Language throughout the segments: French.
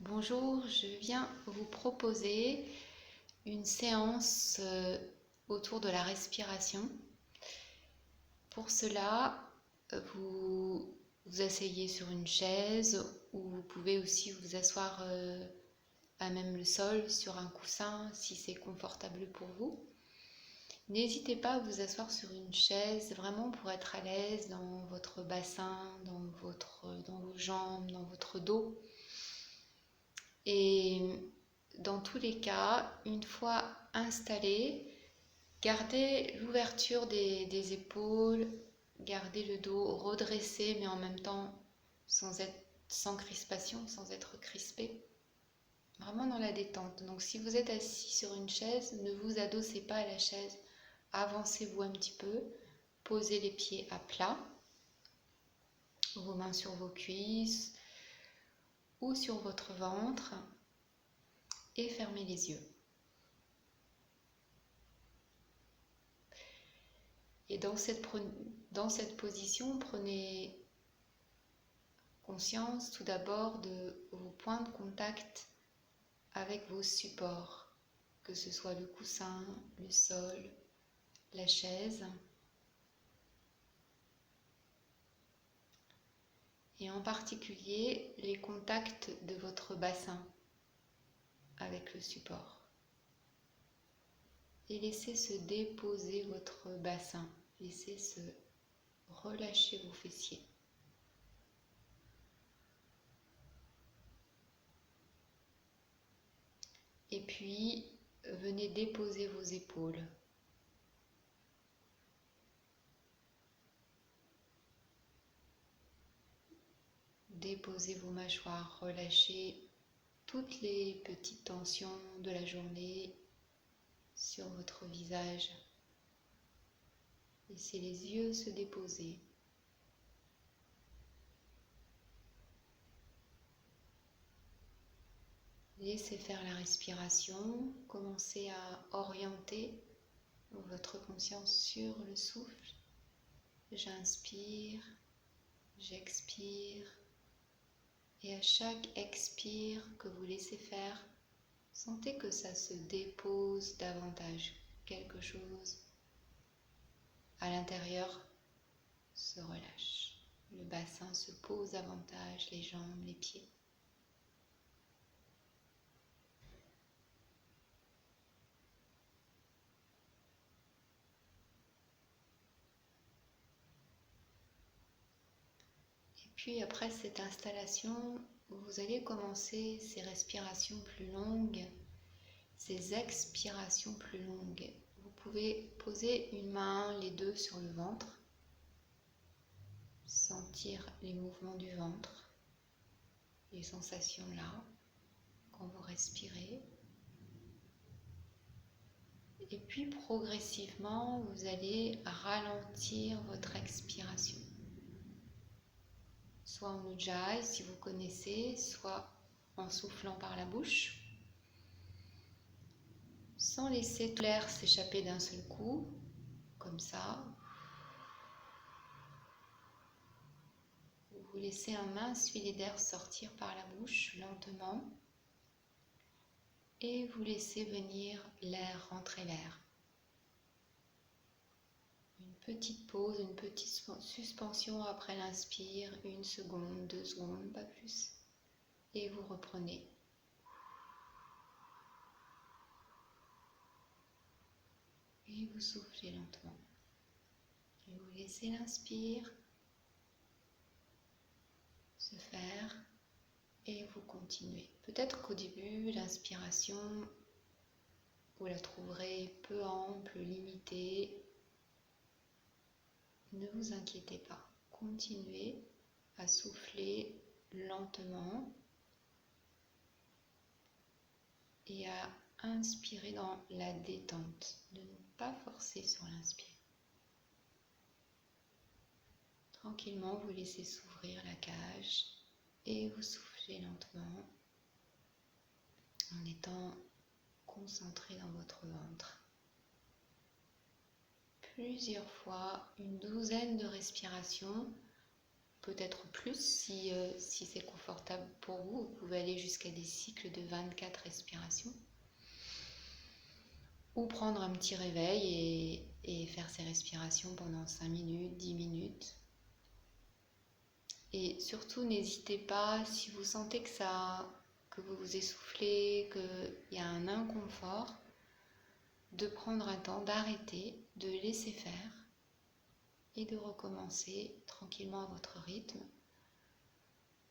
Bonjour, je viens vous proposer une séance autour de la respiration. Pour cela, vous vous asseyez sur une chaise ou vous pouvez aussi vous asseoir à même le sol sur un coussin si c'est confortable pour vous. N'hésitez pas à vous asseoir sur une chaise vraiment pour être à l'aise dans votre bassin, dans vos jambes, dans votre dos. Et dans tous les cas, une fois installé, gardez l'ouverture des épaules, gardez le dos redressé mais en même temps sans crispation, sans être crispé. Vraiment dans la détente. Donc si vous êtes assis sur une chaise, ne vous adossez pas à la chaise. Avancez-vous un petit peu. Posez les pieds à plat. Vos mains sur vos cuisses ou sur votre ventre. Et fermez les yeux. Et dans cette position, prenez conscience tout d'abord de vos points de contact avec vos supports, que ce soit le coussin, le sol, la chaise. Et en particulier, les contacts de votre bassin avec le support. Et laissez se déposer votre bassin, laissez se relâcher vos fessiers. Et puis, venez déposer vos épaules. Déposez vos mâchoires, relâchez toutes les petites tensions de la journée sur votre visage. Laissez les yeux se déposer. Laissez faire la respiration. Commencez à orienter votre conscience sur le souffle. J'inspire, j'expire. Et à chaque expire que vous laissez faire, sentez que ça se dépose davantage. Quelque chose à l'intérieur se relâche. Le bassin se pose davantage, les jambes, les pieds. Et puis après cette installation, vous allez commencer ces respirations plus longues, ces expirations plus longues. Vous pouvez poser une main, les deux sur le ventre, sentir les mouvements du ventre, les sensations là, quand vous respirez. Et puis progressivement, vous allez ralentir votre expiration. Soit en ujjayi si vous connaissez, soit en soufflant par la bouche, sans laisser tout l'air s'échapper d'un seul coup, comme ça. Vous laissez un mince filet d'air sortir par la bouche lentement et vous laissez venir l'air, rentrer l'air. Une petite pause, une petite suspension après l'inspire, 1 seconde, 2 secondes, pas plus. Et vous reprenez. Et vous soufflez lentement. Et vous laissez l'inspire se faire et vous continuez. Peut-être qu'au début, l'inspiration, vous la trouverez peu ample, limitée. Ne vous inquiétez pas. Continuez à souffler lentement et à inspirer dans la détente, de ne pas forcer sur l'inspire. Tranquillement, vous laissez s'ouvrir la cage et vous soufflez lentement en étant concentré dans votre ventre. Plusieurs fois, une douzaine de respirations, peut-être plus si c'est confortable pour vous. Vous pouvez aller jusqu'à des cycles de 24 respirations. Ou prendre un petit réveil et faire ces respirations pendant 5 minutes, 10 minutes. Et surtout, n'hésitez pas, si vous sentez que vous vous essoufflez, qu'il y a un inconfort, de prendre un temps, d'arrêter, de laisser faire et de recommencer tranquillement à votre rythme,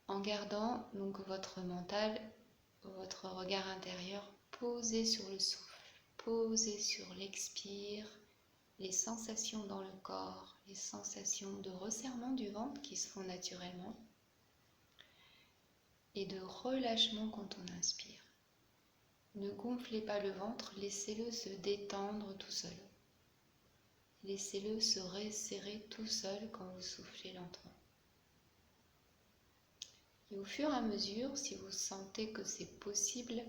en gardant donc votre mental, votre regard intérieur posé sur le souffle. Posez sur l'expire, les sensations dans le corps, les sensations de resserrement du ventre qui se font naturellement et de relâchement quand on inspire. Ne gonflez pas le ventre, laissez-le se détendre tout seul. Laissez-le se resserrer tout seul quand vous soufflez lentement. Et au fur et à mesure, si vous sentez que c'est possible,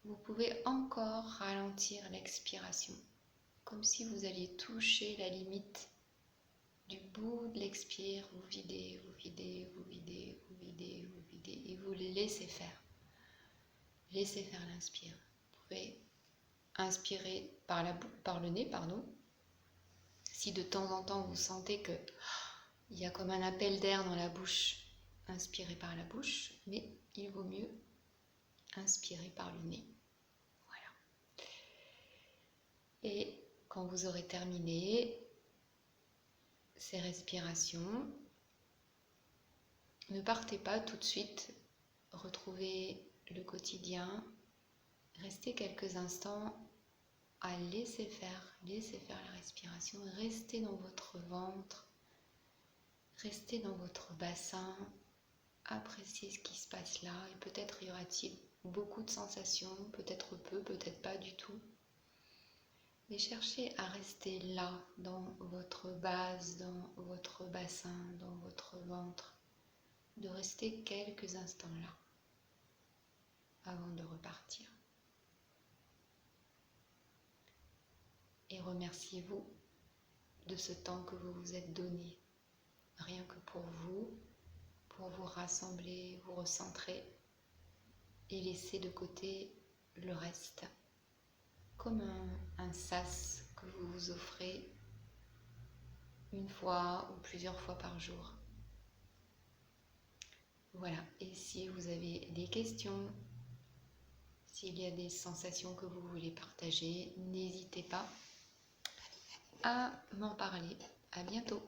vous pouvez encore ralentir l'expiration, comme si vous alliez toucher la limite du bout de l'expire. Vous videz, vous videz, vous videz, vous videz, vous videz, et vous laissez faire. Laissez faire l'inspire. Vous pouvez inspirer par le nez, Si de temps en temps vous sentez que il y a comme un appel d'air dans la bouche, inspirez par la bouche, mais il vaut mieux inspirer par le nez. Et quand vous aurez terminé ces respirations, ne partez pas tout de suite, retrouvez le quotidien, restez quelques instants à laisser faire la respiration, restez dans votre ventre, restez dans votre bassin, appréciez ce qui se passe là, et peut-être y aura-t-il beaucoup de sensations, peut-être peu, peut-être pas du tout. Mais cherchez à rester là, dans votre base, dans votre bassin, dans votre ventre, de rester quelques instants là, avant de repartir. Et remerciez-vous de ce temps que vous vous êtes donné, rien que pour vous rassembler, vous recentrer et laisser de côté le reste, comme un sas que vous vous offrez une fois ou plusieurs fois par jour. Voilà, et si vous avez des questions, s'il y a des sensations que vous voulez partager, n'hésitez pas à m'en parler. À bientôt.